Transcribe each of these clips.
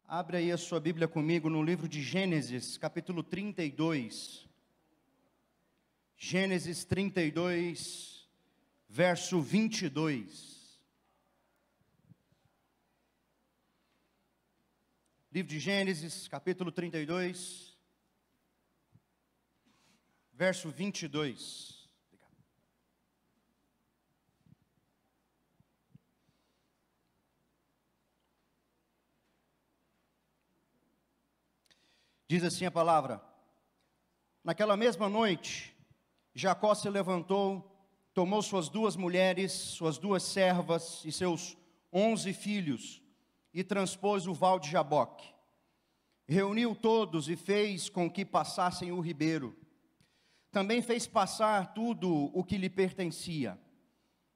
Abre aí a sua Bíblia comigo no livro de Gênesis, capítulo 32. Gênesis 32, verso 22. Livro de Gênesis, capítulo 32, verso 22. Diz assim a palavra: naquela mesma noite, Jacó se levantou, tomou suas duas mulheres, suas duas servas e seus 11 filhos, e transpôs o val de Jaboque. Reuniu todos e fez com que passassem o ribeiro. Também fez passar tudo o que lhe pertencia.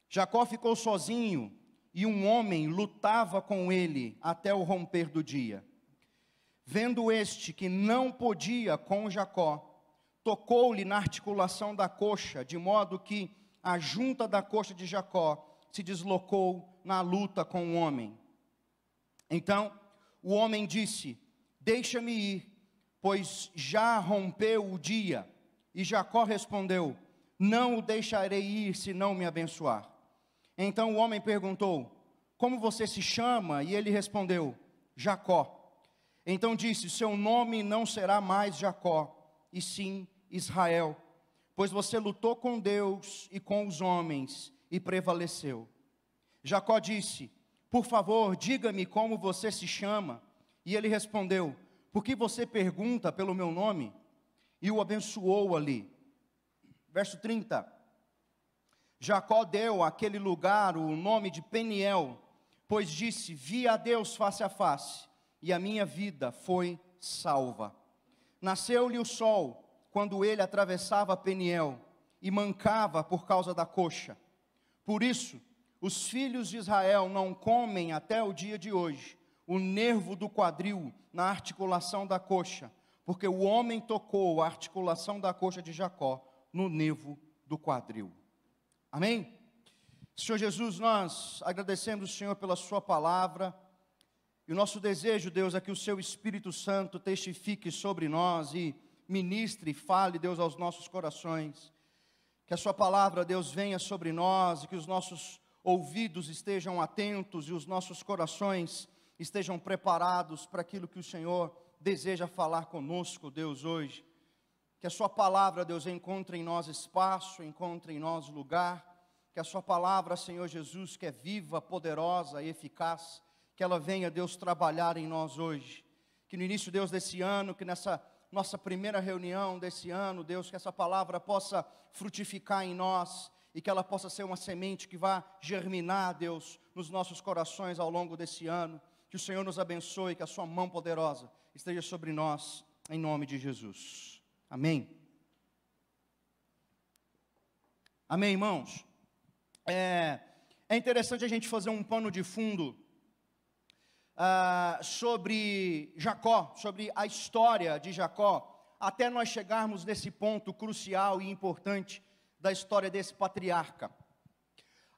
Jacó ficou sozinho, e um homem lutava com ele até o romper do dia. Vendo este que não podia com Jacó, tocou-lhe na articulação da coxa, de modo que a junta da coxa de Jacó se deslocou na luta com o homem. Então o homem disse: deixa-me ir, pois já rompeu o dia. E Jacó respondeu: não o deixarei ir, se não me abençoar. Então o homem perguntou: como você se chama? E ele respondeu: Jacó. Então disse: seu nome não será mais Jacó, e sim Israel, pois você lutou com Deus e com os homens, e prevaleceu. Jacó disse: por favor, diga-me como você se chama. E ele respondeu: por que você pergunta pelo meu nome? E o abençoou ali. Verso 30. Jacó deu àquele lugar o nome de Peniel, pois disse: vi a Deus face a face, e a minha vida foi salva. Nasceu-lhe o sol quando ele atravessava Peniel, e mancava por causa da coxa. Por isso, os filhos de Israel não comem até o dia de hoje o nervo do quadril na articulação da coxa, porque o homem tocou a articulação da coxa de Jacó no nervo do quadril. Amém? Senhor Jesus, nós agradecemos o Senhor pela sua palavra. E o nosso desejo, Deus, é que o seu Espírito Santo testifique sobre nós e ministre e fale, Deus, aos nossos corações. Que a sua palavra, Deus, venha sobre nós e que os nossos ouvidos estejam atentos e os nossos corações estejam preparados para aquilo que o Senhor deseja falar conosco, Deus, hoje. Que a sua palavra, Deus, encontre em nós espaço, encontre em nós lugar. Que a sua palavra, Senhor Jesus, que é viva, poderosa e eficaz, que ela venha, Deus, trabalhar em nós hoje. Que no início, Deus, desse ano, que nessa nossa primeira reunião desse ano, Deus, que essa palavra possa frutificar em nós e que ela possa ser uma semente que vá germinar, Deus, nos nossos corações ao longo desse ano. Que o Senhor nos abençoe, que a sua mão poderosa esteja sobre nós, em nome de Jesus. Amém. Amém, irmãos? É interessante a gente fazer um pano de fundo sobre Jacó, sobre a história de Jacó, até nós chegarmos nesse ponto crucial e importante da história desse patriarca.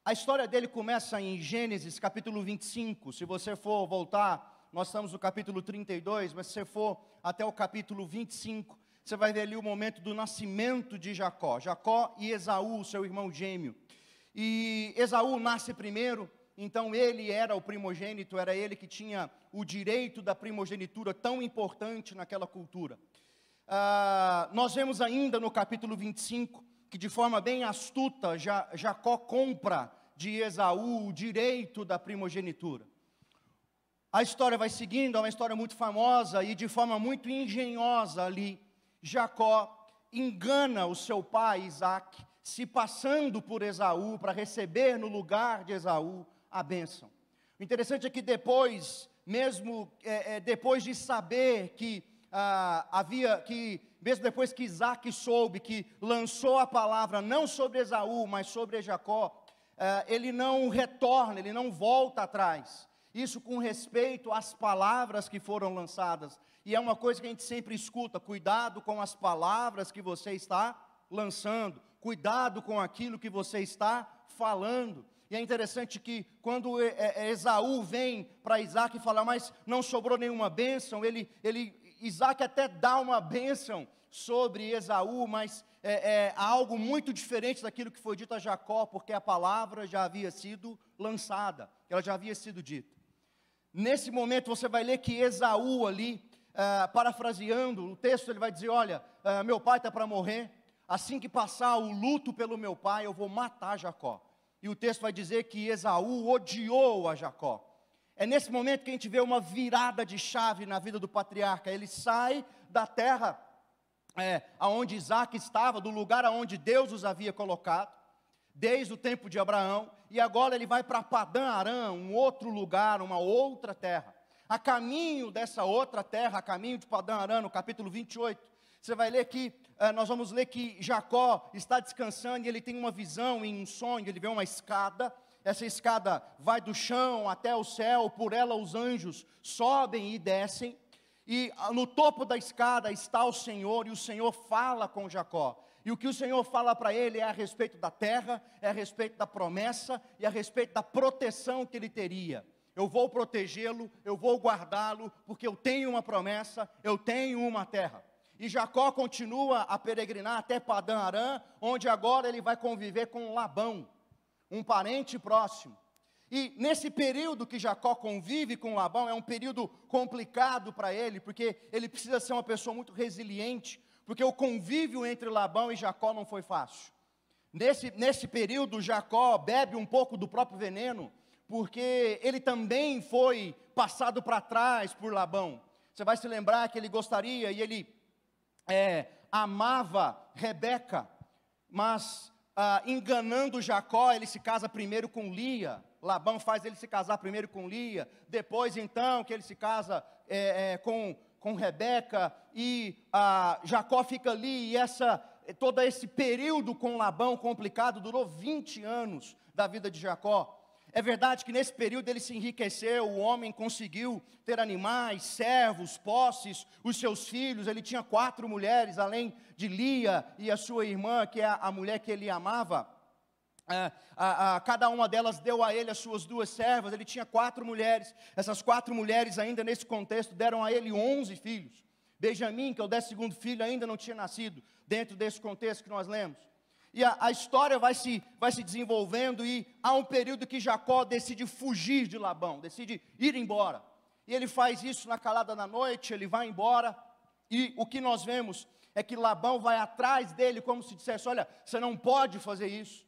A história dele começa em Gênesis capítulo 25, se você for voltar, nós estamos no capítulo 32, mas se você for até o capítulo 25, você vai ver ali o momento do nascimento de Jacó, Jacó e Esaú, seu irmão gêmeo. E Esaú nasce primeiro. Então ele era o primogênito, era ele que tinha o direito da primogenitura tão importante naquela cultura. Nós vemos ainda no capítulo 25, que de forma bem astuta, Jacó compra de Esaú o direito da primogenitura. A história vai seguindo, é uma história muito famosa e de forma muito engenhosa ali, Jacó engana o seu pai Isaac, se passando por Esaú para receber no lugar de Esaú a bênção. O interessante é que depois, mesmo depois de saber que mesmo depois que Isaac soube que lançou a palavra não sobre Esaú, mas sobre Jacó, ele não retorna, ele não volta atrás. Isso com respeito às palavras que foram lançadas. E é uma coisa que a gente sempre escuta: cuidado com as palavras que você está lançando, cuidado com aquilo que você está falando. E é interessante que quando Esaú vem para Isaac e fala, mas não sobrou nenhuma bênção, Isaac até dá uma bênção sobre Esaú, mas há algo muito diferente daquilo que foi dito a Jacó, porque a palavra já havia sido lançada, ela já havia sido dita. Nesse momento você vai ler que Esaú ali, parafraseando o texto, ele vai dizer, olha, meu pai está para morrer, assim que passar o luto pelo meu pai, eu vou matar Jacó. E o texto vai dizer que Esaú odiou a Jacó. É nesse momento que a gente vê uma virada de chave na vida do patriarca. Ele sai da terra aonde Isaac estava, do lugar aonde Deus os havia colocado, desde o tempo de Abraão, e agora ele vai para Padã Arã, um outro lugar, uma outra terra. A caminho dessa outra terra, a caminho de Padã Arã, no capítulo 28, você vai ler que, nós vamos ler que Jacó está descansando e ele tem uma visão em um sonho, ele vê uma escada, essa escada vai do chão até o céu, por ela os anjos sobem e descem, e no topo da escada está o Senhor, e o Senhor fala com Jacó, e o que o Senhor fala para ele é a respeito da terra, é a respeito da promessa, e a respeito da proteção que ele teria. Eu vou protegê-lo, eu vou guardá-lo, porque eu tenho uma promessa, eu tenho uma terra. E Jacó continua a peregrinar até Padã Arã, onde agora ele vai conviver com Labão, um parente próximo. E nesse período que Jacó convive com Labão, é um período complicado para ele, porque ele precisa ser uma pessoa muito resiliente, porque o convívio entre Labão e Jacó não foi fácil. Nesse período, Jacó bebe um pouco do próprio veneno, porque ele também foi passado para trás por Labão. Você vai se lembrar que ele gostaria, e ele amava Rebeca, mas enganando Jacó, ele se casa primeiro com Lia. Labão faz ele se casar primeiro com Lia, depois então que ele se casa com Rebeca, e Jacó fica ali, e todo esse período com Labão complicado, durou 20 anos da vida de Jacó. É verdade que nesse período ele se enriqueceu, o homem conseguiu ter animais, servos, posses, os seus filhos, ele tinha 4 mulheres, além de Lia e a sua irmã, que é a mulher que ele amava, cada uma delas deu a ele as suas 2 servas, ele tinha 4 mulheres, essas 4 mulheres ainda nesse contexto deram a ele 11 filhos, Benjamim, que é o 12º filho, ainda não tinha nascido, dentro desse contexto que nós lemos. E a história vai se desenvolvendo, e há um período que Jacó decide fugir de Labão, decide ir embora. E ele faz isso na calada da noite, ele vai embora, e o que nós vemos é que Labão vai atrás dele, como se dissesse, olha, você não pode fazer isso.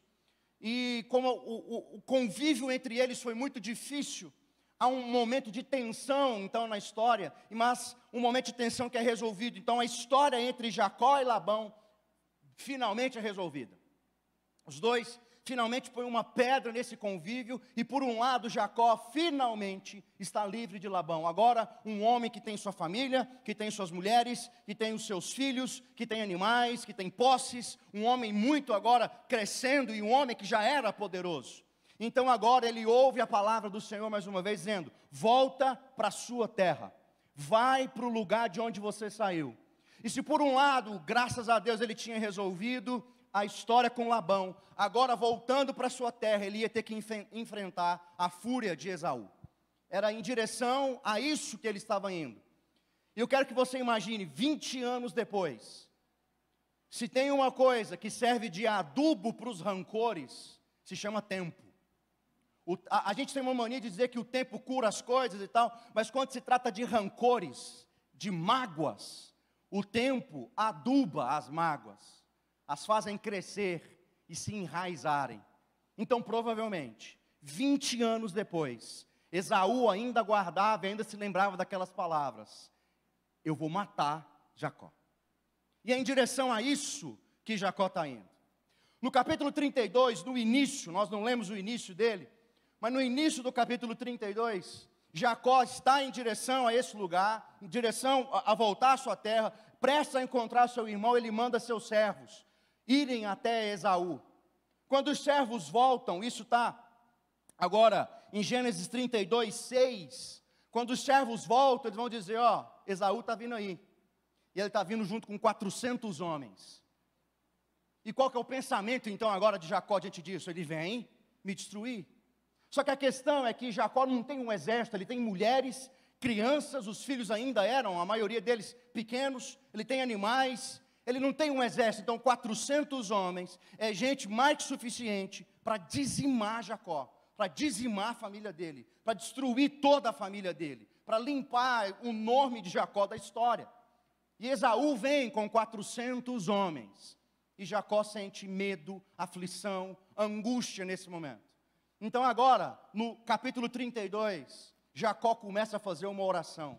E como o convívio entre eles foi muito difícil, há um momento de tensão, então, na história, mas um momento de tensão que é resolvido. Então, a história entre Jacó e Labão finalmente é resolvida. Os dois finalmente põem uma pedra nesse convívio, e por um lado Jacó finalmente está livre de Labão. Agora um homem que tem sua família, que tem suas mulheres, que tem os seus filhos, que tem animais, que tem posses, um homem muito agora crescendo, e um homem que já era poderoso. Então agora ele ouve a palavra do Senhor mais uma vez dizendo, volta para a sua terra, vai para o lugar de onde você saiu. E se por um lado, graças a Deus, ele tinha resolvido a história com Labão, agora voltando para sua terra, ele ia ter que enfrentar a fúria de Esaú. Era em direção a isso que ele estava indo. E eu quero que você imagine, 20 anos depois, se tem uma coisa que serve de adubo para os rancores, se chama tempo. A gente tem uma mania de dizer que o tempo cura as coisas e tal, mas quando se trata de rancores, de mágoas, o tempo aduba as mágoas, as fazem crescer e se enraizarem. Então, provavelmente, 20 anos depois, Esaú ainda guardava, ainda se lembrava daquelas palavras: eu vou matar Jacó. E é em direção a isso que Jacó está indo. No capítulo 32, no início, nós não lemos o início dele, mas no início do capítulo 32, Jacó está em direção a esse lugar, em direção a voltar à sua terra, prestes a encontrar seu irmão, ele manda seus servos irem até Esaú. Quando os servos voltam, isso está agora em Gênesis 32, 6, quando os servos voltam, eles vão dizer, ó, Esaú está vindo aí, e ele está vindo junto com 400 homens. E qual que é o pensamento então agora de Jacó diante disso? Ele vem, me destruir. Só que a questão é que Jacó não tem um exército, ele tem mulheres, crianças, os filhos ainda eram, a maioria deles pequenos, ele tem animais, ele não tem um exército, então 400 homens, é gente mais que suficiente para dizimar Jacó, para dizimar a família dele, para destruir toda a família dele, para limpar o nome de Jacó da história. E Esaú vem com 400 homens, e Jacó sente medo, aflição, angústia nesse momento. Então agora, no capítulo 32, Jacó começa a fazer uma oração.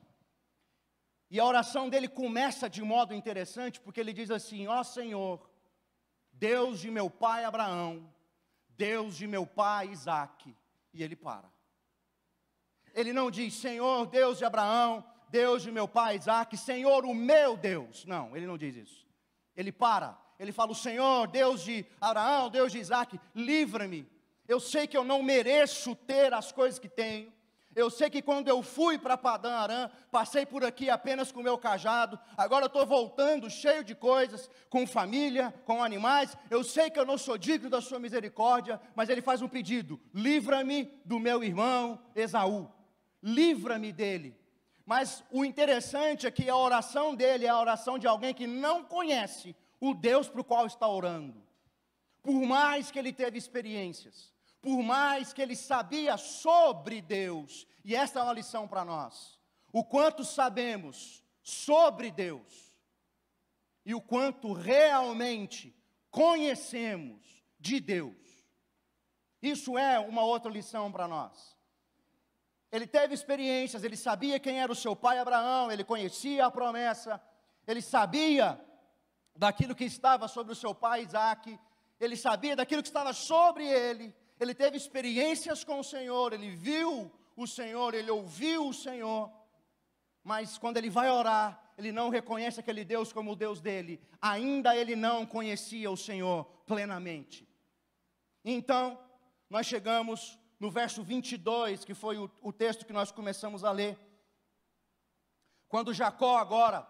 E a oração dele começa de modo interessante, porque ele diz assim: ó Senhor, Deus de meu pai Abraão, Deus de meu pai Isaque. E ele para. Ele não diz, Senhor, Deus de Abraão, Deus de meu pai Isaque, Senhor, o meu Deus. Não, ele não diz isso. Ele para. Ele fala, o Senhor, Deus de Abraão, Deus de Isaque, livra-me. Eu sei que eu não mereço ter as coisas que tenho. Eu sei que quando eu fui para Padã Arã, passei por aqui apenas com o meu cajado. Agora eu estou voltando cheio de coisas, com família, com animais. Eu sei que eu não sou digno da sua misericórdia, mas ele faz um pedido: livra-me do meu irmão Esaú. Livra-me dele. Mas o interessante é que a oração dele é a oração de alguém que não conhece o Deus para o qual está orando. Por mais que ele teve experiências, por mais que ele sabia sobre Deus, e esta é uma lição para nós, o quanto sabemos sobre Deus, e o quanto realmente conhecemos de Deus, isso é uma outra lição para nós. Ele teve experiências, ele sabia quem era o seu pai Abraão, ele conhecia a promessa, ele sabia daquilo que estava sobre o seu pai Isaque, ele sabia daquilo que estava sobre ele, ele teve experiências com o Senhor, ele viu o Senhor, ele ouviu o Senhor, mas quando ele vai orar, ele não reconhece aquele Deus como o Deus dele, ainda ele não conhecia o Senhor plenamente. Então, nós chegamos no verso 22, que foi o texto que nós começamos a ler, quando Jacó agora,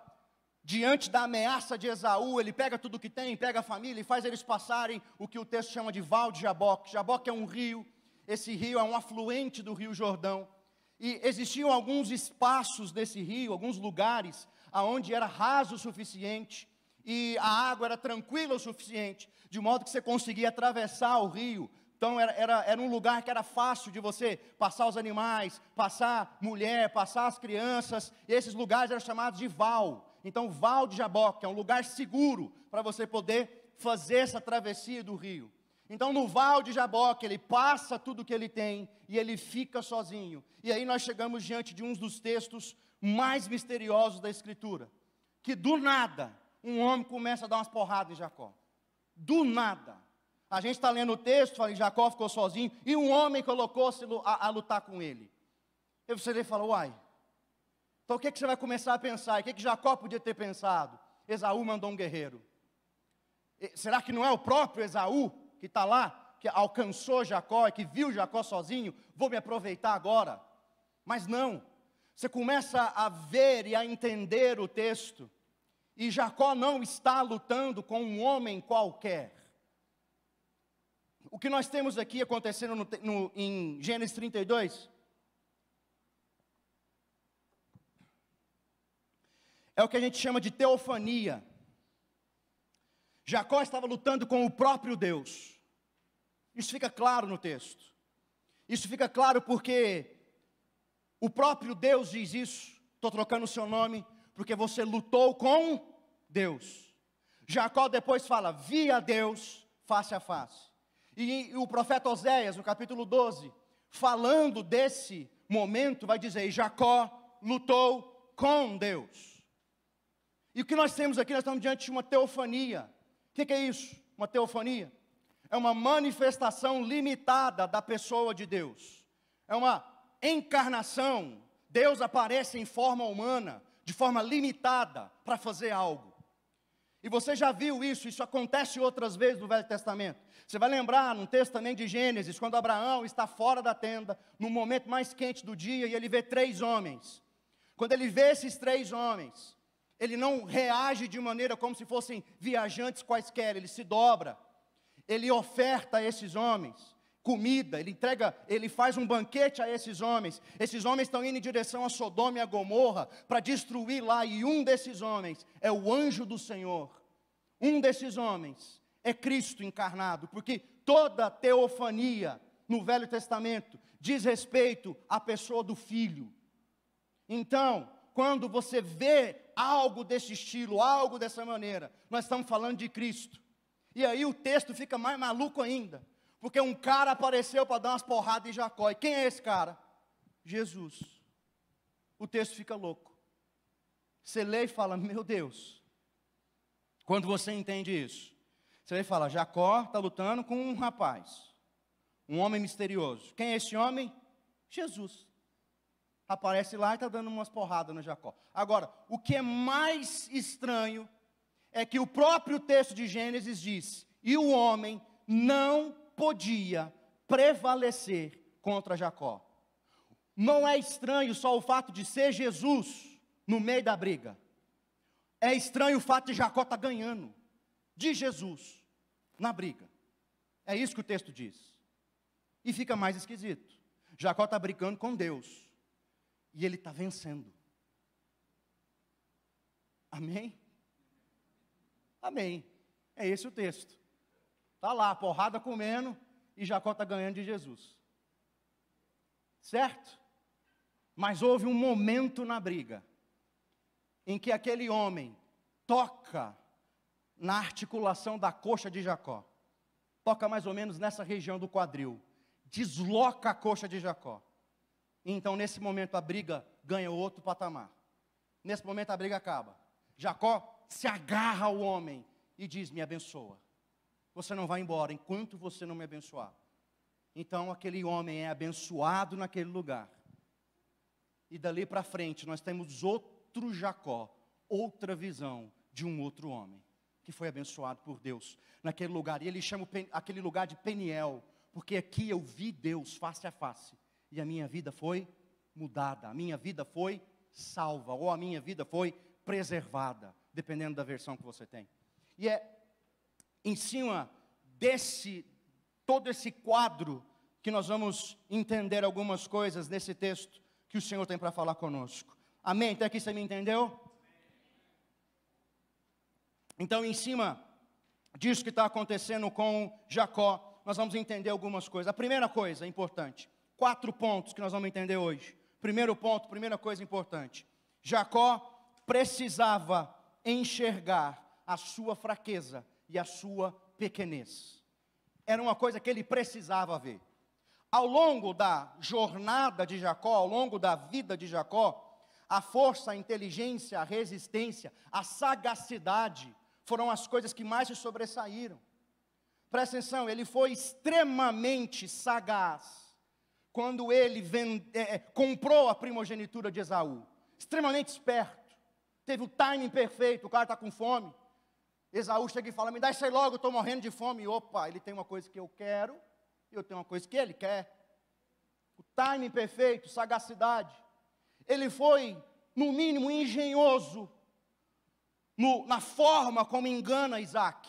diante da ameaça de Esaú, ele pega tudo que tem, pega a família e faz eles passarem o que o texto chama de Val de Jaboque. Jaboque é um rio, esse rio é um afluente do rio Jordão. E existiam alguns espaços desse rio, alguns lugares, onde era raso o suficiente, e a água era tranquila o suficiente, de modo que você conseguia atravessar o rio. Então era um lugar que era fácil de você passar os animais, passar mulher, passar as crianças, e esses lugares eram chamados de Val. Então, Val de Jaboque é um lugar seguro para você poder fazer essa travessia do rio. Então, no Val de Jaboque, ele passa tudo o que ele tem e ele fica sozinho. E aí nós chegamos diante de um dos textos mais misteriosos da Escritura, que do nada, um homem começa a dar umas porradas em Jacó. Do nada. A gente está lendo o texto, fala que Jacó ficou sozinho, e um homem colocou-se a lutar com ele. E você fala, uai, então o que você vai começar a pensar? O que Jacó podia ter pensado? Esaú mandou um guerreiro. Será que não é o próprio Esaú que está lá, que alcançou Jacó e que viu Jacó sozinho? Vou me aproveitar agora. Mas não, você começa a ver e a entender o texto, e Jacó não está lutando com um homem qualquer. O que nós temos aqui acontecendo em Gênesis 32... é o que a gente chama de teofania. Jacó estava lutando com o próprio Deus. Isso fica claro no texto. Isso fica claro porque o próprio Deus diz isso. Estou trocando o seu nome, porque você lutou com Deus. Jacó depois fala, via Deus face a face. E o profeta Oséias, no capítulo 12, falando desse momento, vai dizer, Jacó lutou com Deus. E o que nós temos aqui, nós estamos diante de uma teofania. O que é isso? Uma teofania? É uma manifestação limitada da pessoa de Deus. É uma encarnação. Deus aparece em forma humana, de forma limitada, para fazer algo. E você já viu isso acontece outras vezes no Velho Testamento. Você vai lembrar, num texto também de Gênesis, quando Abraão está fora da tenda, no momento mais quente do dia, e ele vê 3 homens. Quando ele vê esses 3 homens, ele não reage de maneira como se fossem viajantes quaisquer, ele se dobra, ele oferta a esses homens comida, ele faz um banquete a esses homens estão indo em direção a Sodoma e a Gomorra, para destruir lá, e um desses homens é o anjo do Senhor, um desses homens é Cristo encarnado, porque toda teofania no Velho Testamento diz respeito à pessoa do Filho. Então, quando você vê algo desse estilo, algo dessa maneira, nós estamos falando de Cristo. E aí o texto fica mais maluco ainda, porque um cara apareceu para dar umas porradas em Jacó. E quem é esse cara? Jesus. O texto fica louco. Você lê e fala, meu Deus. Quando você entende isso, você vai falar, Jacó está lutando com um rapaz, um homem misterioso. Quem é esse homem? Jesus. Aparece lá e está dando umas porradas no Jacó. Agora, o que é mais estranho é que o próprio texto de Gênesis diz, e o homem não podia prevalecer contra Jacó. Não é estranho só o fato de ser Jesus no meio da briga. É estranho o fato de Jacó estar ganhando de Jesus na briga. É isso que o texto diz. E fica mais esquisito. Jacó está brigando com Deus. E ele está vencendo. Amém? Amém. É esse o texto. Está lá, a porrada comendo, e Jacó está ganhando de Jesus. Certo? Mas houve um momento na briga, em que aquele homem toca na articulação da coxa de Jacó. Toca mais ou menos nessa região do quadril. Desloca a coxa de Jacó. Então, nesse momento, a briga ganha outro patamar. Nesse momento, a briga acaba. Jacó se agarra ao homem e diz, me abençoa. Você não vai embora enquanto você não me abençoar. Então, aquele homem é abençoado naquele lugar. E dali para frente, nós temos outro Jacó, outra visão de um outro homem, que foi abençoado por Deus naquele lugar. E ele chama aquele lugar de Peniel, porque aqui eu vi Deus face a face. E a minha vida foi mudada, a minha vida foi salva, ou a minha vida foi preservada, dependendo da versão que você tem. E é em cima todo esse quadro, que nós vamos entender algumas coisas nesse texto, que o Senhor tem para falar conosco. Amém? Até aqui você me entendeu? Então, em cima disso que está acontecendo com Jacó, nós vamos entender algumas coisas. A primeira coisa importante, 4 pontos que nós vamos entender hoje. Primeiro ponto, primeira coisa importante. Jacó precisava enxergar a sua fraqueza e a sua pequenez. Era uma coisa que ele precisava ver. Ao longo da jornada de Jacó, ao longo da vida de Jacó, a força, a inteligência, a resistência, a sagacidade foram as coisas que mais se sobressaíram. Presta atenção, ele foi extremamente sagaz quando ele comprou a primogenitura de Esaú. Extremamente esperto, teve o timing perfeito, o cara está com fome. Esaú chega e fala, me dá isso aí logo, eu estou morrendo de fome. E, opa, ele tem uma coisa que eu quero, e eu tenho uma coisa que ele quer. O timing perfeito, sagacidade. Ele foi, no mínimo, engenhoso na forma como engana Isaac.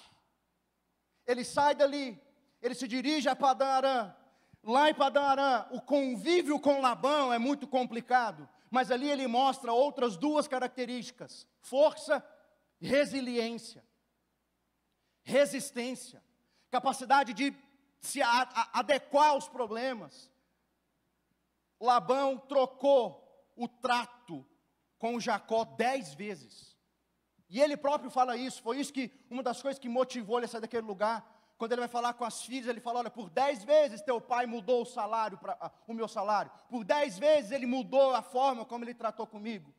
Ele sai dali, ele se dirige a Padã Arã. Lá em Padã Arã, o convívio com Labão é muito complicado, mas ali ele mostra outras 2 características: força e resiliência. Resistência, capacidade de se adequar aos problemas. Labão trocou o trato com Jacó 10 vezes. E ele próprio fala isso, foi isso que, uma das coisas que motivou ele a sair daquele lugar. Quando ele vai falar com as filhas, ele fala, olha, por 10 vezes teu pai mudou o meu salário. Por 10 vezes ele mudou a forma como ele tratou comigo.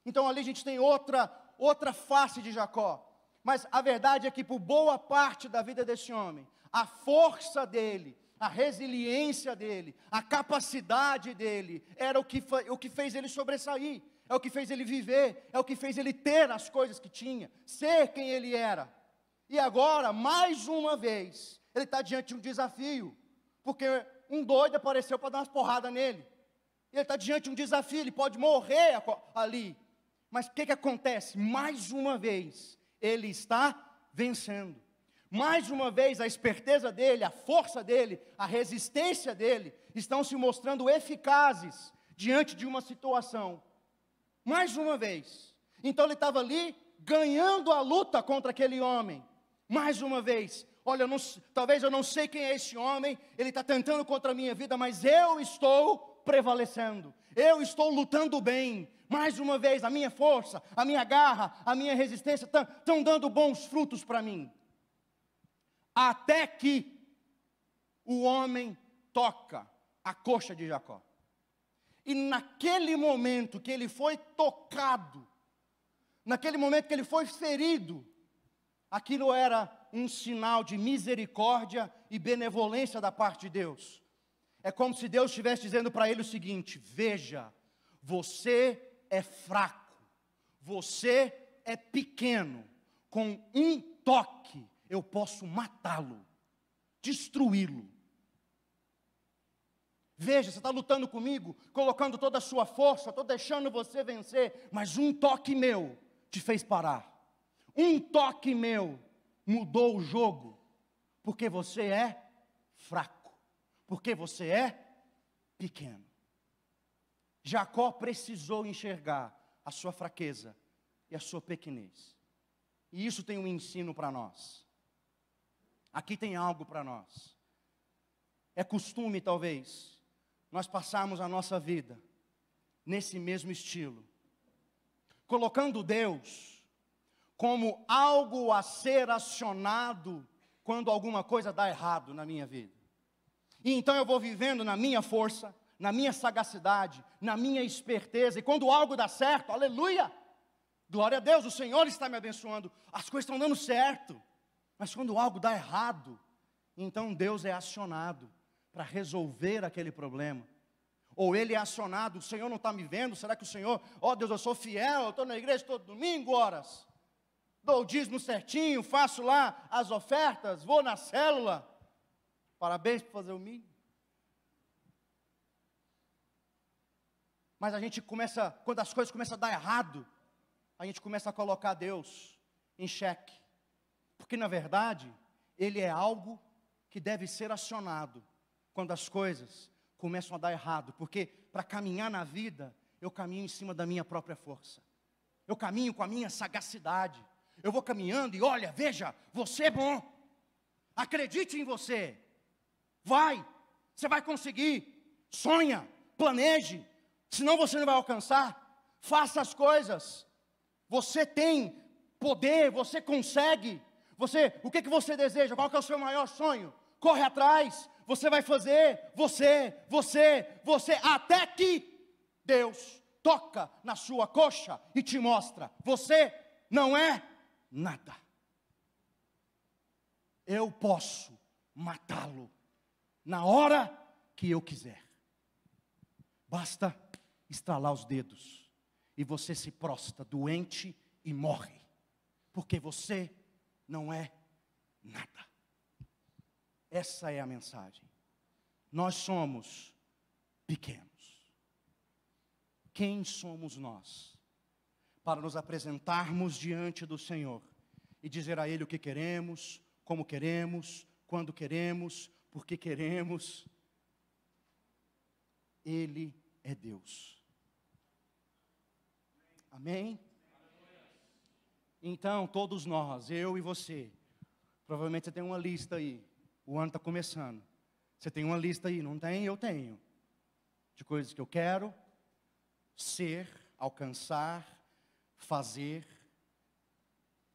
Então ali a gente tem outra face de Jacó. Mas a verdade é que por boa parte da vida desse homem, a força dele, a resiliência dele, a capacidade dele, era o que fez ele sobressair, é o que fez ele viver, é o que fez ele ter as coisas que tinha, ser quem ele era. E agora, mais uma vez, ele está diante de um desafio, porque um doido apareceu para dar umas porradas nele. Ele está diante de um desafio, ele pode morrer ali. Mas o que acontece? Mais uma vez, ele está vencendo. Mais uma vez, a esperteza dele, a força dele, a resistência dele, estão se mostrando eficazes diante de uma situação. Mais uma vez. Então ele estava ali, ganhando a luta contra aquele homem. Mais uma vez. Olha, talvez eu não sei quem é esse homem, ele está tentando contra a minha vida, mas eu estou prevalecendo. Eu estou lutando bem. Mais uma vez, a minha força, a minha garra, a minha resistência estão dando bons frutos para mim. Até que o homem toca a coxa de Jacó. E naquele momento que ele foi tocado, naquele momento que ele foi ferido, aquilo era um sinal de misericórdia e benevolência da parte de Deus. É como se Deus estivesse dizendo para ele o seguinte: veja, você é fraco, você é pequeno, com um toque eu posso matá-lo, destruí-lo. Veja, você está lutando comigo, colocando toda a sua força, estou deixando você vencer, mas um toque meu te fez parar. Um toque meu mudou o jogo, porque você é fraco, porque você é pequeno. Jacó precisou enxergar a sua fraqueza e a sua pequenez. E isso tem um ensino para nós. Aqui tem algo para nós. É costume, talvez, nós passarmos a nossa vida nesse mesmo estilo, colocando Deus como algo a ser acionado quando alguma coisa dá errado na minha vida. E então eu vou vivendo na minha força, na minha sagacidade, na minha esperteza, e quando algo dá certo, aleluia, glória a Deus, o Senhor está me abençoando, as coisas estão dando certo. Mas quando algo dá errado, então Deus é acionado para resolver aquele problema. Ou Ele é acionado: o Senhor não está me vendo? Será que o Senhor, Deus, eu sou fiel, eu estou na igreja todo domingo, horas. Dou o dízimo certinho, faço lá as ofertas, vou na célula. Parabéns por fazer o mínimo. Mas a gente começa, quando as coisas começam a dar errado, a gente começa a colocar Deus em xeque. Porque na verdade, Ele é algo que deve ser acionado quando as coisas começam a dar errado. Porque para caminhar na vida, eu caminho em cima da minha própria força. Eu caminho com a minha sagacidade. Eu vou caminhando e olha, veja, você é bom. Acredite em você. Vai, você vai conseguir. Sonha, planeje. Senão você não vai alcançar. Faça as coisas. Você tem poder, você consegue. O que você deseja? Qual que é o seu maior sonho? Corre atrás, você vai fazer, você, até que Deus toca na sua coxa e te mostra: você não é nada. Eu posso matá-lo na hora que eu quiser. Basta estralar os dedos e você se prostra doente e morre, porque você não é nada. Essa é a mensagem. Nós somos pequenos. Quem somos nós para nos apresentarmos diante do Senhor e dizer a Ele o que queremos, como queremos, quando queremos, por que queremos? Ele é Deus. Amém? Então, todos nós, eu e você, provavelmente você tem uma lista aí, o ano está começando. Você tem uma lista aí, não tem? Eu tenho. De coisas que eu quero ser, alcançar, fazer.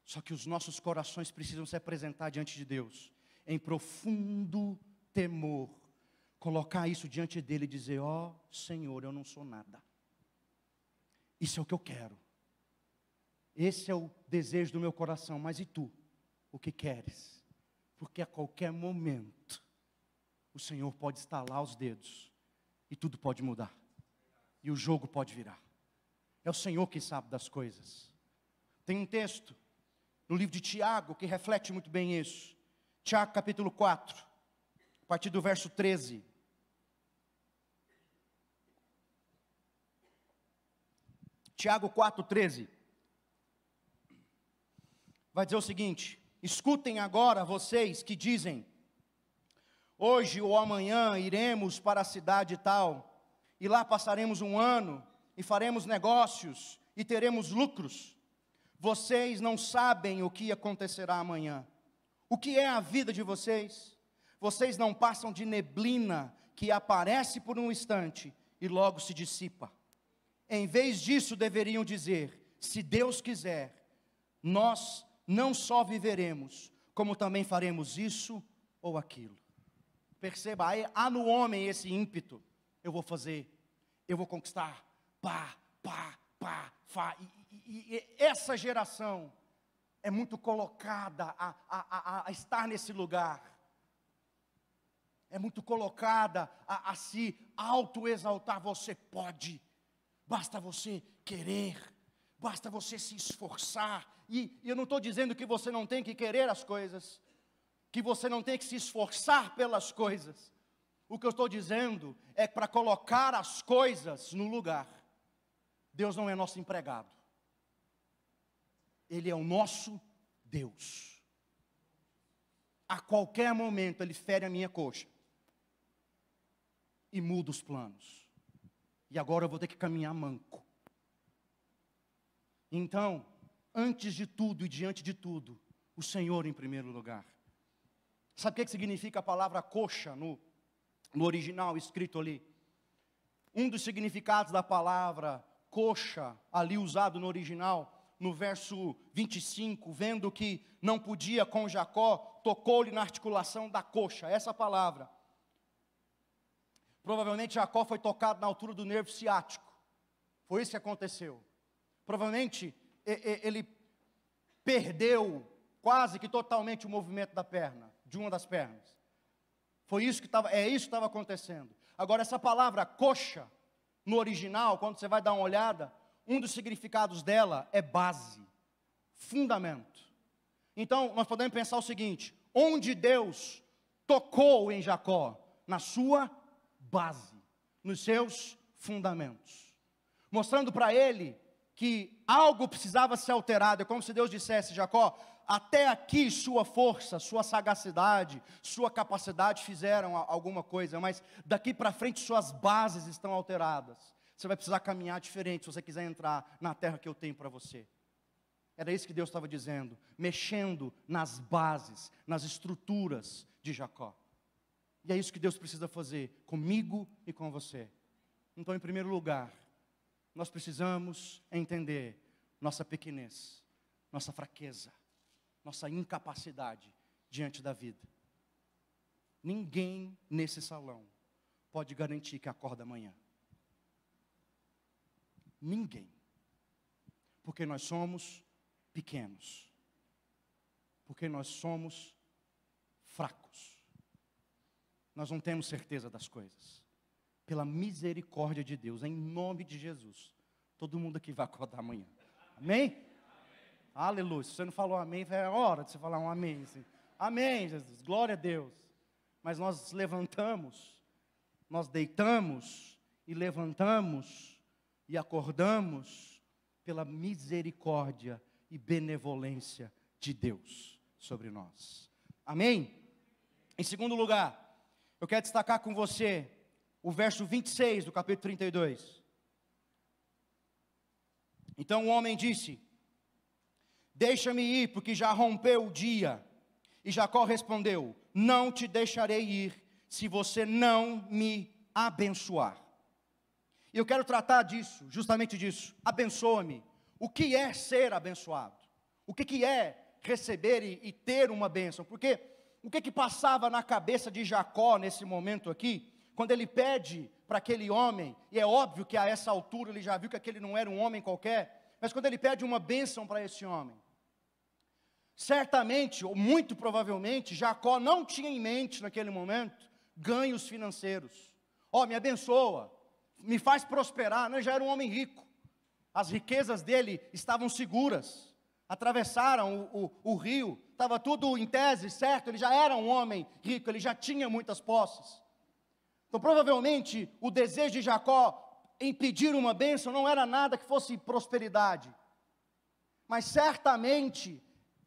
Só que os nossos corações precisam se apresentar diante de Deus, em profundo temor. Colocar isso diante dEle e dizer: ó Senhor, eu não sou nada. Isso é o que eu quero. Esse é o desejo do meu coração. Mas e tu? O que queres? Porque a qualquer momento o Senhor pode estalar os dedos e tudo pode mudar. E o jogo pode virar. É o Senhor que sabe das coisas. Tem um texto no livro de Tiago que reflete muito bem isso. Tiago capítulo 4, a partir do verso 13. Tiago 4, 13. Vai dizer o seguinte: escutem agora vocês que dizem: hoje ou amanhã iremos para a cidade tal, e lá passaremos um ano, e faremos negócios, e teremos lucros. Vocês não sabem o que acontecerá amanhã. O que é a vida de vocês? Vocês não passam de neblina que aparece por um instante e logo se dissipa. Em vez disso, deveriam dizer: se Deus quiser, nós não só viveremos, como também faremos isso ou aquilo. Perceba, há no homem esse ímpeto: eu vou fazer, eu vou conquistar, e essa geração é muito colocada a estar nesse lugar, é muito colocada a se autoexaltar. Você pode, basta você querer, basta você se esforçar. E eu não estou dizendo que você não tem que querer as coisas, que você não tem que se esforçar pelas coisas. O que eu estou dizendo é para colocar as coisas no lugar. Deus não é nosso empregado, Ele é o nosso Deus. A qualquer momento Ele fere a minha coxa e muda os planos, e agora eu vou ter que caminhar manco. Então, antes de tudo e diante de tudo, o Senhor em primeiro lugar. Sabe o que significa a palavra coxa no original escrito ali? Um dos significados da palavra coxa, ali usado no original, no verso 25, vendo que não podia com Jacó, tocou-lhe na articulação da coxa. Essa palavra. Provavelmente Jacó foi tocado na altura do nervo ciático. Foi isso que aconteceu. Provavelmente ele perdeu quase que totalmente o movimento da perna, de uma das pernas. Isso que estava acontecendo. Agora, essa palavra coxa, no original, quando você vai dar uma olhada, um dos significados dela é base, fundamento. Então, nós podemos pensar o seguinte: onde Deus tocou em Jacó? Na sua base, nos seus fundamentos, mostrando para ele que algo precisava ser alterado. É como se Deus dissesse: Jacó, até aqui sua força, sua sagacidade, sua capacidade fizeram alguma coisa, mas daqui para frente suas bases estão alteradas. Você vai precisar caminhar diferente se você quiser entrar na terra que eu tenho para você. Era isso que Deus estava dizendo, mexendo nas bases, nas estruturas de Jacó. E é isso que Deus precisa fazer comigo e com você. Então, em primeiro lugar, nós precisamos entender nossa pequenez, nossa fraqueza, nossa incapacidade diante da vida. Ninguém nesse salão pode garantir que acorda amanhã. Ninguém. Porque nós somos pequenos. Porque nós somos fracos. Nós não temos certeza das coisas. Pela misericórdia de Deus, em nome de Jesus, todo mundo aqui vai acordar amanhã. Amém? Amém. Aleluia. Se você não falou amém, é a hora de você falar um amém. Assim. Amém, Jesus. Glória a Deus. Mas nós levantamos, nós deitamos e levantamos e acordamos pela misericórdia e benevolência de Deus sobre nós. Amém? Em segundo lugar, eu quero destacar com você o verso 26 do capítulo 32. Então o homem disse: deixa-me ir, porque já rompeu o dia. E Jacó respondeu: não te deixarei ir, se você não me abençoar. E eu quero tratar disso, justamente disso. Abençoa-me. O que é ser abençoado? O que é receber e ter uma bênção? Porque o que passava na cabeça de Jacó nesse momento aqui, quando ele pede para aquele homem, e é óbvio que a essa altura ele já viu que aquele não era um homem qualquer, mas quando ele pede uma bênção para esse homem, certamente, ou muito provavelmente, Jacó não tinha em mente naquele momento ganhos financeiros. Me abençoa, me faz prosperar. Ele já era um homem rico, as riquezas dele estavam seguras, atravessaram o rio, estava tudo em tese certo, ele já era um homem rico, ele já tinha muitas posses. Então provavelmente o desejo de Jacó em pedir uma bênção não era nada que fosse prosperidade, mas certamente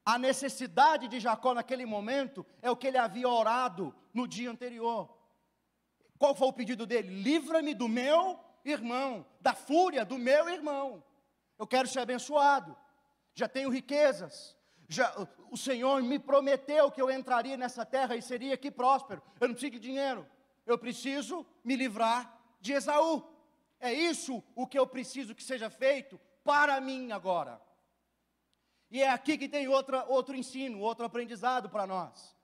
A necessidade de Jacó naquele momento é o que ele havia orado no dia anterior. Qual foi o pedido dele? Livra-me do meu irmão, da fúria do meu irmão. Eu quero ser abençoado, já tenho riquezas, o Senhor me prometeu que eu entraria nessa terra e seria aqui próspero. Eu não preciso de dinheiro, eu preciso me livrar de Esaú. É isso o que eu preciso que seja feito para mim agora. E é aqui que tem outro ensino, outro aprendizado para nós.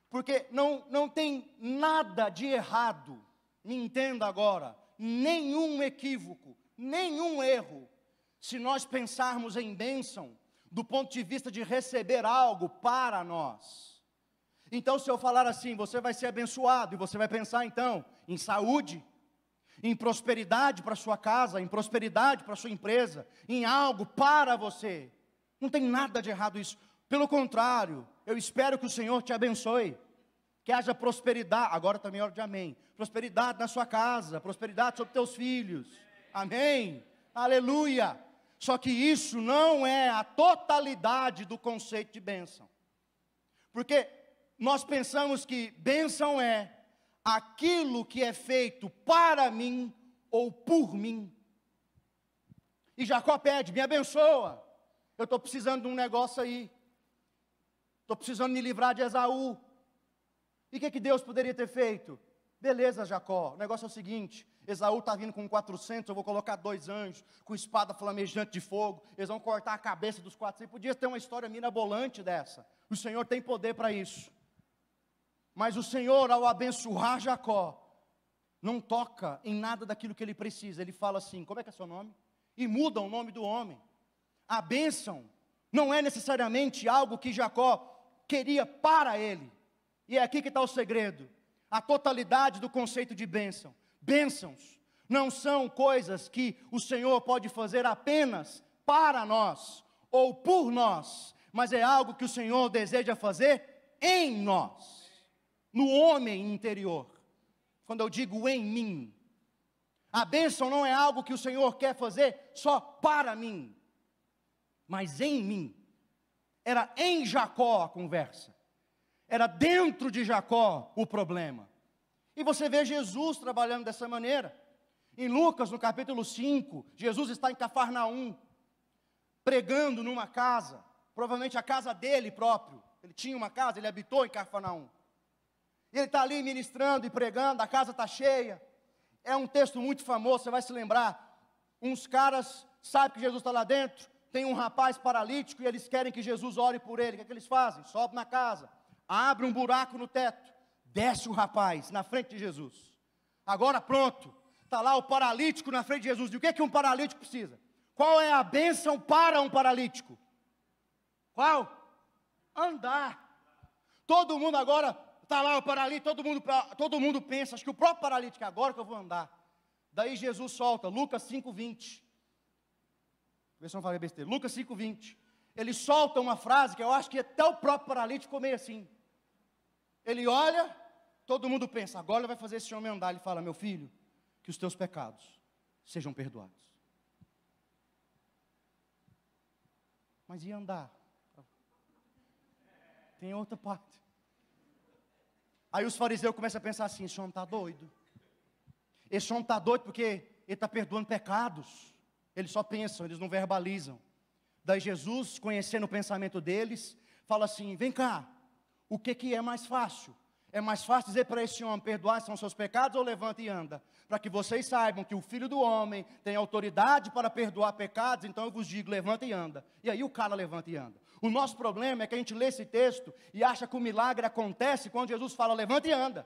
Porque não tem nada de errado, me entenda agora, nenhum equívoco, nenhum erro, se nós pensarmos em bênção, do ponto de vista de receber algo para nós. Então, se eu falar assim, você vai ser abençoado, e você vai pensar então em saúde, em prosperidade para sua casa, em prosperidade para sua empresa, em algo para você. Não tem nada de errado isso. Pelo contrário, eu espero que o Senhor te abençoe, que haja prosperidade, agora também é hora de amém, prosperidade na sua casa, prosperidade sobre teus filhos, amém, aleluia. Só que isso não é a totalidade do conceito de bênção, porque nós pensamos que bênção é aquilo que é feito para mim ou por mim. E Jacó pede, me abençoa, eu estou precisando de um negócio aí, estou precisando me livrar de Esaú. E o que Deus poderia ter feito? Beleza, Jacó, o negócio é o seguinte, Esaú está vindo com 400, eu vou colocar 2 anjos, com espada flamejante de fogo, eles vão cortar a cabeça dos 400, podia ter uma história mirabolante dessa, o Senhor tem poder para isso. Mas o Senhor, ao abençoar Jacó, não toca em nada daquilo que ele precisa, ele fala assim, como é que é seu nome? E muda o nome do homem. A bênção não é necessariamente algo que Jacó queria para ele, e é aqui que está o segredo, a totalidade do conceito de bênção. Bênçãos não são coisas que o Senhor pode fazer apenas para nós, ou por nós, mas é algo que o Senhor deseja fazer em nós, no homem interior. Quando eu digo em mim, a bênção não é algo que o Senhor quer fazer só para mim, mas em mim. Era em Jacó a conversa, era dentro de Jacó o problema. E você vê Jesus trabalhando dessa maneira. Em Lucas, no capítulo 5, Jesus está em Cafarnaum, pregando numa casa, provavelmente a casa dele próprio. Ele tinha uma casa, ele habitou em Cafarnaum. E ele está ali ministrando e pregando, a casa está cheia. É um texto muito famoso, você vai se lembrar. Uns caras sabem que Jesus está lá dentro, tem um rapaz paralítico e eles querem que Jesus ore por ele. O que é que eles fazem? Sobe na casa, abre um buraco no teto, desce o rapaz na frente de Jesus. Agora pronto, está lá o paralítico na frente de Jesus. E o que é que um paralítico precisa? Qual é a bênção para um paralítico? Qual? Andar. Todo mundo agora, está lá o paralítico, todo mundo pensa, acho que o próprio paralítico, agora que eu vou andar. Daí Jesus solta, Lucas 5:20. Vê se eu não falei besteira. Lucas 5:20. Ele solta uma frase que eu acho que até o próprio paralítico ficou meio assim. Ele olha, todo mundo pensa, agora ele vai fazer esse homem andar. Ele fala, meu filho, que os teus pecados sejam perdoados. Mas e andar? Tem outra parte. Aí os fariseus começam a pensar assim, esse homem está doido. Esse homem está doido porque ele está perdoando pecados. Eles só pensam, eles não verbalizam. Daí Jesus, conhecendo o pensamento deles, fala assim, vem cá, o que é mais fácil? É mais fácil dizer para esse homem, perdoar são seus pecados ou levanta e anda? Para que vocês saibam que o Filho do Homem tem autoridade para perdoar pecados, então eu vos digo, levanta e anda. E aí o cara levanta e anda. O nosso problema é que a gente lê esse texto e acha que o milagre acontece quando Jesus fala, levanta e anda.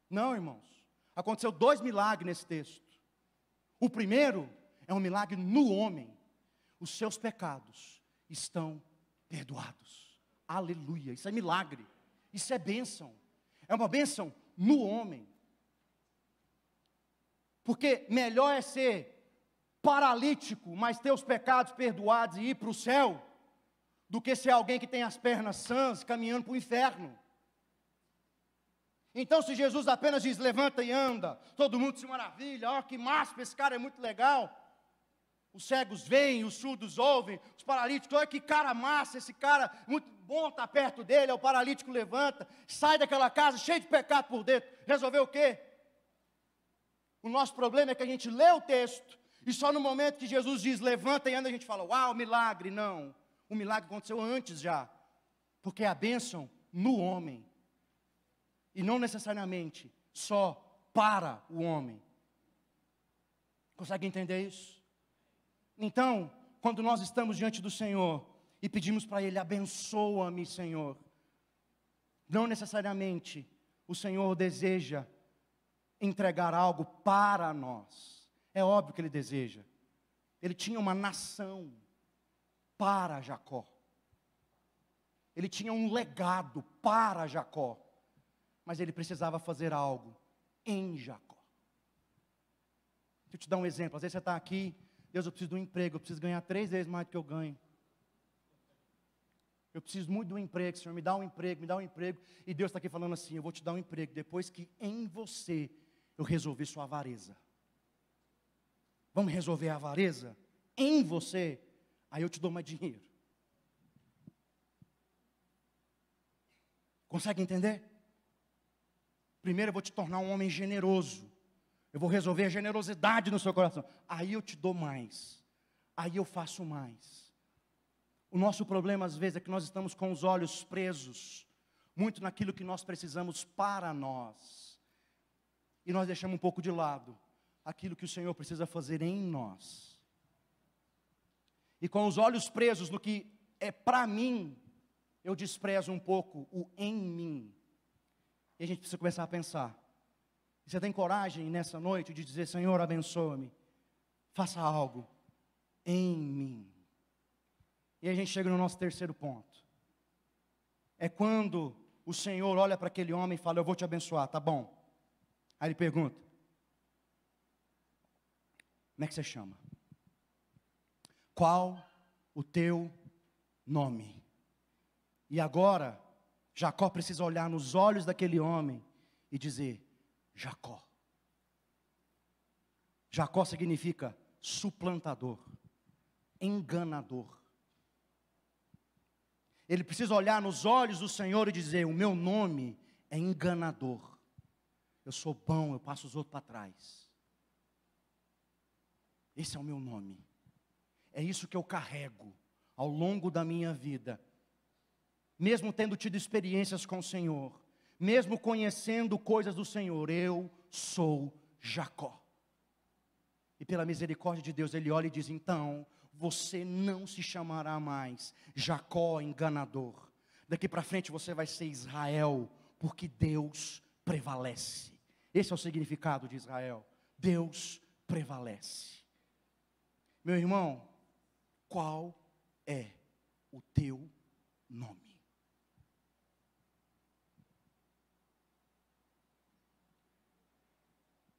Não, irmãos, aconteceu 2 milagres nesse texto. O primeiro é um milagre no homem. Os seus pecados estão perdoados. Aleluia, isso é milagre, isso é bênção. É uma bênção no homem. Porque melhor é ser paralítico, mas ter os pecados perdoados e ir para o céu, do que ser alguém que tem as pernas sãs, caminhando para o inferno. Então se Jesus apenas diz, levanta e anda, todo mundo se maravilha, ó que massa, esse cara é muito legal. os cegos veem, os surdos ouvem, os paralíticos, olha que cara massa, esse cara, muito bom estar perto dele, o paralítico levanta, sai daquela casa cheio de pecado por dentro, resolveu o quê? O nosso problema é que a gente lê o texto, e só no momento que Jesus diz, levanta e anda, a gente fala, uau, milagre. Não, o milagre aconteceu antes já, porque é a bênção no homem, e não necessariamente só para o homem. Consegue entender isso? Então, quando nós estamos diante do Senhor, e pedimos para Ele, abençoa-me, Senhor, não necessariamente o Senhor deseja entregar algo para nós. É óbvio que Ele deseja. Ele tinha uma nação para Jacó. Ele tinha um legado para Jacó. Mas ele precisava fazer algo em Jacó. Deixa eu te dar um exemplo. Às vezes você está aqui, Deus, eu preciso de um emprego, eu preciso ganhar 3 vezes mais do que eu ganho. Eu preciso muito de um emprego, Senhor, me dá um emprego, me dá um emprego. E Deus está aqui falando assim, eu vou te dar um emprego, depois que em você eu resolver sua avareza. Vamos resolver a avareza? Em você, aí eu te dou mais dinheiro. Consegue entender? Primeiro eu vou te tornar um homem generoso. Eu vou resolver a generosidade no seu coração. Aí eu te dou mais. Aí eu faço mais. O nosso problema às vezes é que nós estamos com os olhos presos muito naquilo que nós precisamos para nós. E nós deixamos um pouco de lado aquilo que o Senhor precisa fazer em nós. E com os olhos presos no que é para mim, eu desprezo um pouco o em mim. E a gente precisa começar a pensar. Você tem coragem nessa noite de dizer, Senhor, abençoa-me, faça algo em mim. E a gente chega no nosso terceiro ponto. É quando o Senhor olha para aquele homem e fala, eu vou te abençoar, tá bom? Aí ele pergunta, como é que você chama? Qual o teu nome? E agora, Jacó precisa olhar nos olhos daquele homem e dizer, Jacó. Jacó significa suplantador, enganador. Ele precisa olhar nos olhos do Senhor e dizer, o meu nome é enganador. Eu sou bom, eu passo os outros para trás. Esse é o meu nome. É isso que eu carrego ao longo da minha vida. Mesmo tendo tido experiências com o Senhor, mesmo conhecendo coisas do Senhor, eu sou Jacó. E pela misericórdia de Deus, Ele olha e diz, então, você não se chamará mais Jacó enganador. Daqui para frente você vai ser Israel, porque Deus prevalece. Esse é o significado de Israel. Deus prevalece. Meu irmão, qual é o teu nome?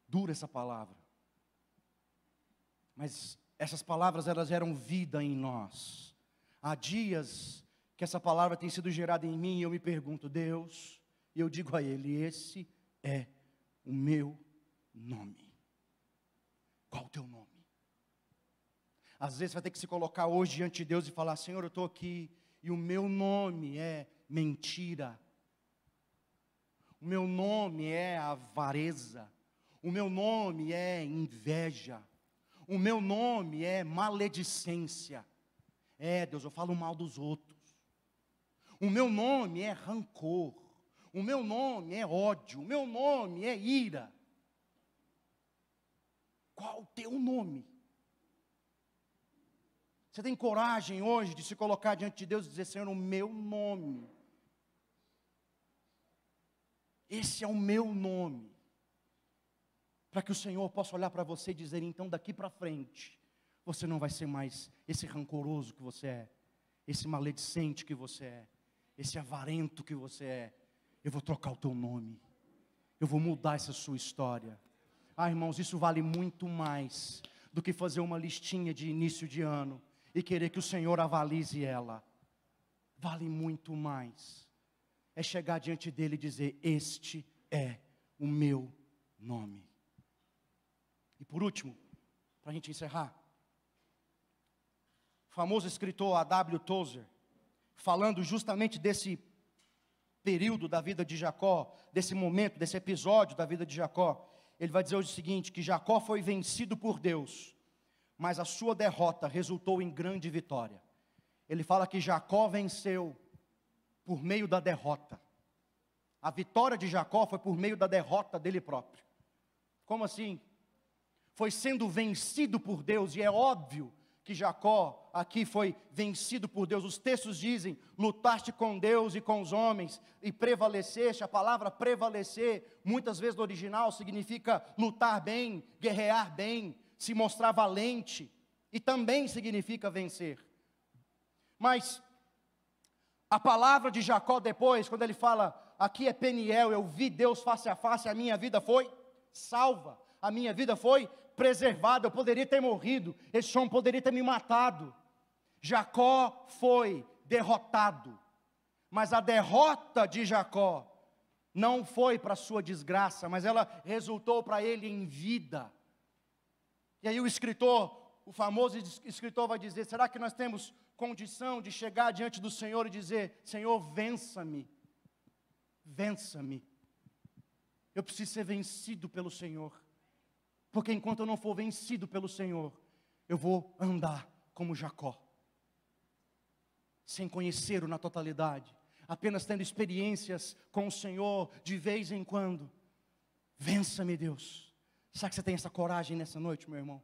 Dura essa palavra, mas essas palavras elas geram vida em nós. Há dias que essa palavra tem sido gerada em mim e eu me pergunto, Deus, e eu digo a Ele, esse é o meu nome. Qual o teu nome? Às vezes vai ter que se colocar hoje diante de Deus e falar, Senhor, eu estou aqui e o meu nome é mentira. O meu nome é avareza. O meu nome é inveja. O meu nome é maledicência. É, Deus, eu falo mal dos outros. O meu nome é rancor. O meu nome é ódio. O meu nome é ira. Qual o teu nome? Você tem coragem hoje de se colocar diante de Deus e dizer, Senhor, o meu nome. Esse é o meu nome. Para que o Senhor possa olhar para você e dizer, então daqui para frente, você não vai ser mais esse rancoroso que você é, esse maledicente que você é, esse avarento que você é. Eu vou trocar o teu nome, eu vou mudar essa sua história. Ah, irmãos, isso vale muito mais do que fazer uma listinha de início de ano e querer que o Senhor avalize ela. Vale muito mais. É chegar diante dele e dizer, este é o meu nome. E por último, para a gente encerrar, famoso escritor A.W. Tozer, falando justamente desse período da vida de Jacó, desse momento, desse episódio da vida de Jacó, ele vai dizer hoje o seguinte, que Jacó foi vencido por Deus, mas a sua derrota resultou em grande vitória. Ele fala que Jacó venceu por meio da derrota. A vitória de Jacó foi por meio da derrota dele próprio. Como assim? Foi sendo vencido por Deus, e é óbvio que Jacó aqui foi vencido por Deus. Os textos dizem, lutaste com Deus e com os homens, e prevaleceste. A palavra prevalecer, muitas vezes no original, significa lutar bem, guerrear bem, se mostrar valente, e também significa vencer. Mas a palavra de Jacó depois, quando ele fala, aqui é Peniel, eu vi Deus face a face, a minha vida foi salva, a minha vida foi preservada, eu poderia ter morrido, esse homem poderia ter me matado. Jacó foi derrotado, mas a derrota de Jacó não foi para a sua desgraça, mas ela resultou para ele em vida. E aí o escritor, o famoso escritor vai dizer, será que nós temos condição de chegar diante do Senhor e dizer, Senhor, vença-me, vença-me, eu preciso ser vencido pelo Senhor, porque enquanto eu não for vencido pelo Senhor, eu vou andar como Jacó, sem conhecê-lo na totalidade, apenas tendo experiências com o Senhor de vez em quando. Vença-me, Deus. Será que você tem essa coragem nessa noite, meu irmão?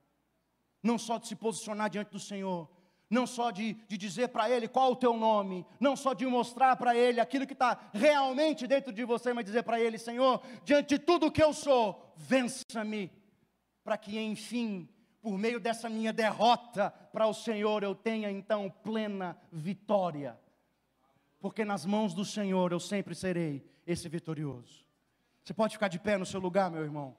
Não só de se posicionar diante do Senhor, não só de dizer para Ele qual o teu nome, não só de mostrar para Ele aquilo que está realmente dentro de você, mas dizer para Ele, Senhor, diante de tudo que eu sou, vença-me, para que enfim, por meio dessa minha derrota para o Senhor, eu tenha então plena vitória, porque nas mãos do Senhor eu sempre serei esse vitorioso. Você pode ficar de pé no seu lugar, meu irmão?